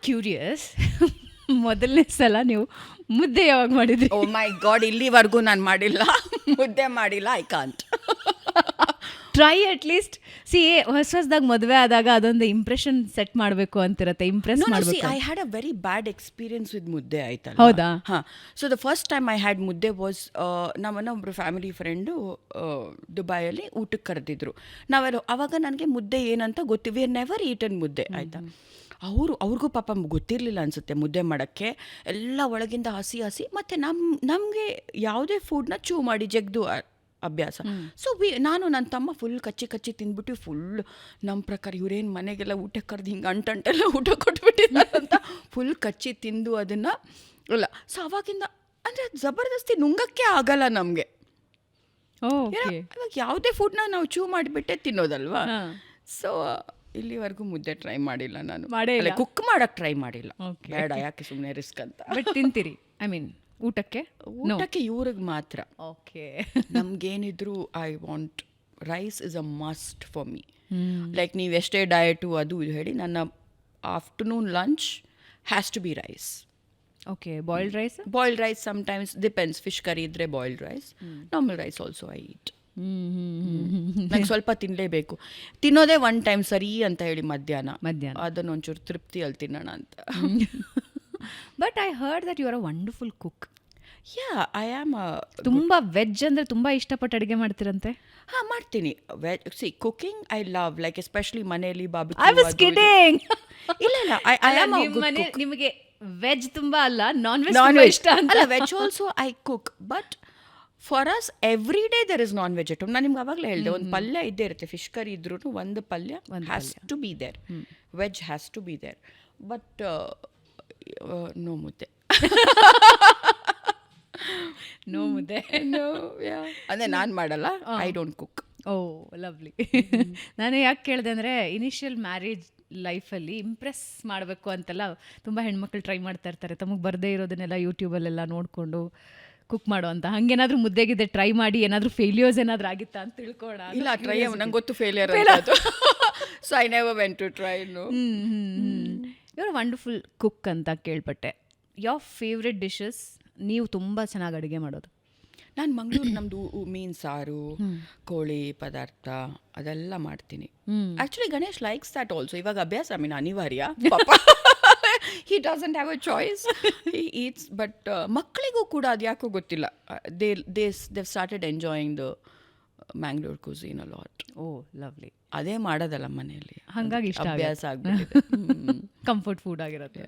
Curious, ಮೊದಲನೇ ಸಲ ನೀವು ಮುದ್ದೆ ಯಾವಾಗ ಮಾಡಿದ್ರಿ? ಓ ಮೈ ಗಾಡ್, ಇಲ್ಲಿವರೆಗೂ ನಾನು ಮಾಡಿಲ್ಲ, ಮುದ್ದೆ ಮಾಡಿಲ್ಲ. I can't try at least. C, ಹೊಸದಾಗಿ ಮದುವೆ ಆದಾಗ ಅದೊಂದು ಇಂಪ್ರೆಷನ್ ಸೆಟ್ ಮಾಡಬೇಕು ಅಂತಿರತ್ತೆ, ಇಂಪ್ರೆಸ್ ಮಾಡಬೇಕು. I had a very bad experience with ಮುದ್ದೆ ಆಯ್ತಲ್ಲ. ಹೌದಾ? ಹಾಂ. So the first time I had ಮುದ್ದೆ ವಾಸ್, ನಮ್ಮನ್ನ ಒಬ್ಬರು ಫ್ಯಾಮಿಲಿ ಫ್ರೆಂಡು ದುಬೈಯಲ್ಲಿ ಊಟಕ್ಕೆ ಕರೆದಿದ್ರು. ನಾವೆಲ್ಲ ಅವಾಗ ನನಗೆ ಮುದ್ದೆ ಏನಂತ ವಿ ಆರ್ ನೆವರ್ ಈಟನ್ ಮುದ್ದೆ, ಆಯಿತಾ. ಅವ್ರಿಗೂ ಪಾಪ ಗೊತ್ತಿರಲಿಲ್ಲ ಅನಿಸುತ್ತೆ ಮುದ್ದೆ ಮಾಡೋಕ್ಕೆ. ಎಲ್ಲ ಒಳಗಿಂದ ಹಸಿ ಹಸಿ, ಮತ್ತು ನಮಗೆ ಯಾವುದೇ ಫುಡ್ನ ಚೂ ಮಾಡಿ ಜಗ್ದು ಅಭ್ಯಾಸ. ಸೊ ನಾನು ನನ್ನ ತಮ್ಮ ಫುಲ್ ಕಚ್ಚಿ ತಿಂದ್ಬಿಟ್ಟು ಫುಲ್ ನಮ್ಮ ಪ್ರಕಾರ ಇವರೇನು ಮನೆಗೆಲ್ಲ ಊಟಕ್ಕೆ ಕರೆದು ಹಿಂಗೆ ಅಂಟೆಲ್ಲ ಊಟ ಕೊಟ್ಬಿಟ್ಟಿದ್ದಾರೆ ಅಂತ ಫುಲ್ ಕಚ್ಚಿ ತಿಂದು ಅದನ್ನು ಅಲ್ಲ. ಸೊ ಅವಾಗಿಂದ ಅಂದರೆ ಜಬರ್ದಸ್ತಿ ನುಂಗಕ್ಕೆ ಆಗಲ್ಲ ನಮಗೆ. ಇವಾಗ ಯಾವುದೇ ಫುಡ್ನ ನಾವು ಚೂ ಮಾಡಿಬಿಟ್ಟೆ ತಿನ್ನೋದಲ್ವಾ. ಸೊ ಇಲ್ಲಿವರೆಗೂ ಮುದ್ದೆ ಟ್ರೈ ಮಾಡಿಲ್ಲ ನಾನು. ಕುಕ್ ಮಾಡೋಕ್ಕೆ ಟ್ರೈ ಮಾಡಿಲ್ಲ, ಬೇಡ ಯಾಕೆ ಸುಮ್ಮನೆ ರಿಸ್ಕ್ ಅಂತ. ಬಟ್ ತಿಂತೀರಿ? ಐ ಮೀನ್ ಊಟಕ್ಕೆ ಇವ್ರಿಗೆ ಮಾತ್ರ. ಓಕೆ. ನಮ್ಗೇನಿದ್ರು I want rice is a must for me. Like ನೀವು ಎಷ್ಟೇ ಡಯಟು ಅದು ಇದು ಹೇಳಿ, ನನ್ನ afternoon lunch has to be rice. Okay. Boiled rice? Boiled rice sometimes depends. Fish curry ಇದ್ದರೆ boiled rice, normal rice also I eat. ನಂಗೆ ಸ್ವಲ್ಪ ತಿನ್ನಲೇಬೇಕು. ತಿನ್ನೋದೇ ಒನ್ ಟೈಮ್ ಸರಿ ಅಂತ ಹೇಳಿ ಮಧ್ಯಾಹ್ನ ಅದನ್ನು ಒಂಚೂರು ತೃಪ್ತಿಯಲ್ಲಿ ತಿನ್ನೋಣ ಅಂತ. But I heard that you are a wonderful cook. Yeah, I am. ತುಂಬ ವೆಜ್ ಅಂದರೆ ತುಂಬ ಇಷ್ಟಪಟ್ಟು ಅಡುಗೆ ಮಾಡ್ತೀರಂತೆ? ಹಾಂ, ಮಾಡ್ತೀನಿ. Cooking I love, like especially ಮನೆಯಲ್ಲಿ ಬಾರ್ಬಿಕ್ಯೂ. I was kidding. ಇಲ್ಲ I am a good cook. ನಿಮಗೆ ವೆಜ್ ತುಂಬ ಅಲ್ಲ, ನಾನ್ ವೆಜ್ ಇಷ್ಟ ಅಂತ? ಅಲ್ಲ, veg also I cook, but for us every day there is non veg item. ನಾನು ನಿಮ್ಗೆ ಆವಾಗಲೇ ಹೇಳಿದೆ, ಒಂದು ಪಲ್ಯ ಇದ್ದೇ ಇರುತ್ತೆ. ಫಿಶ್ ಕರಿ ಇದ್ರೂ ಒಂದು ಪಲ್ಯ has to be there, veg has to be there. But no mudde. No mudde. ಅಂದರೆ ನಾನು ಮಾಡಲ್ಲ, I don't cook. Oh, lovely. ನಾನು ಯಾಕೆ ಕೇಳಿದೆ ಅಂದರೆ, ಇನಿಷಿಯಲ್ ಮ್ಯಾರೇಜ್ ಲೈಫಲ್ಲಿ ಇಂಪ್ರೆಸ್ ಮಾಡಬೇಕು ಅಂತೆಲ್ಲ ತುಂಬ ಹೆಣ್ಮಕ್ಳು ಟ್ರೈ ಮಾಡ್ತಾ ಇರ್ತಾರೆ, ತಮಗೆ ಬರದೇ ಇರೋದನ್ನೆಲ್ಲ ಯೂಟ್ಯೂಬಲ್ಲೆಲ್ಲ ನೋಡಿಕೊಂಡು ಕುಕ್ ಮಾಡೋ ಅಂತ. ಹಂಗೇನಾದರೂ ಮುದ್ದೆಗಿದೆ ಟ್ರೈ ಮಾಡಿ ಏನಾದರೂ ಫೇಲ್ಯೂರ್ಸ್ ಏನಾದರೂ ಆಗಿತ್ತಾ ಅಂತ ತಿಳ್ಕೋಣ. ಇಲ್ಲ, ಟ್ರೈ ನಂಗೆ ಗೊತ್ತು ಫೇಲಿಯರ್ ಅದು. So I never went to try. ಇವರು ವಂಡರ್ಫುಲ್ ಕುಕ್ ಅಂತ ಕೇಳ್ಪಟ್ಟೆ. ಯಾವ ಫೇವ್ರೆಟ್ ಡಿಶಸ್ ನೀವು ತುಂಬ ಚೆನ್ನಾಗಿ ಅಡುಗೆ ಮಾಡೋದು? ನಾನು ಮಂಗಳೂರು, ನಮ್ಮದು ಮೀನು ಸಾರು, ಕೋಳಿ ಪದಾರ್ಥ ಅದೆಲ್ಲ ಮಾಡ್ತೀನಿ. Actually Ganesh likes that also. ಇವಾಗ ಅಭ್ಯಾಸ, ಐ ಮೀನ್ ಅನಿವಾರ್ಯ. ಪಾಪ he doesn't have a choice, he eats. But ಮಕ್ಕಳಿಗೂ ಕೂಡ ಅದು ಯಾಕೋ ಗೊತ್ತಿಲ್ಲ, they've started enjoying the Mangalore cuisine a lot. Oh, lovely. ಅದೇ ಮಾಡೋದಲ್ಲ ಮನೆಯಲ್ಲಿ, ಹಾಗಾಗಿ ಇಷ್ಟ ಅಭ್ಯಾಸ ಆಗ್ಬಿಟ್ಟಿದೆ. ಕಂಫರ್ಟ್ ಫುಡ್ ಆಗಿರುತ್ತೆ.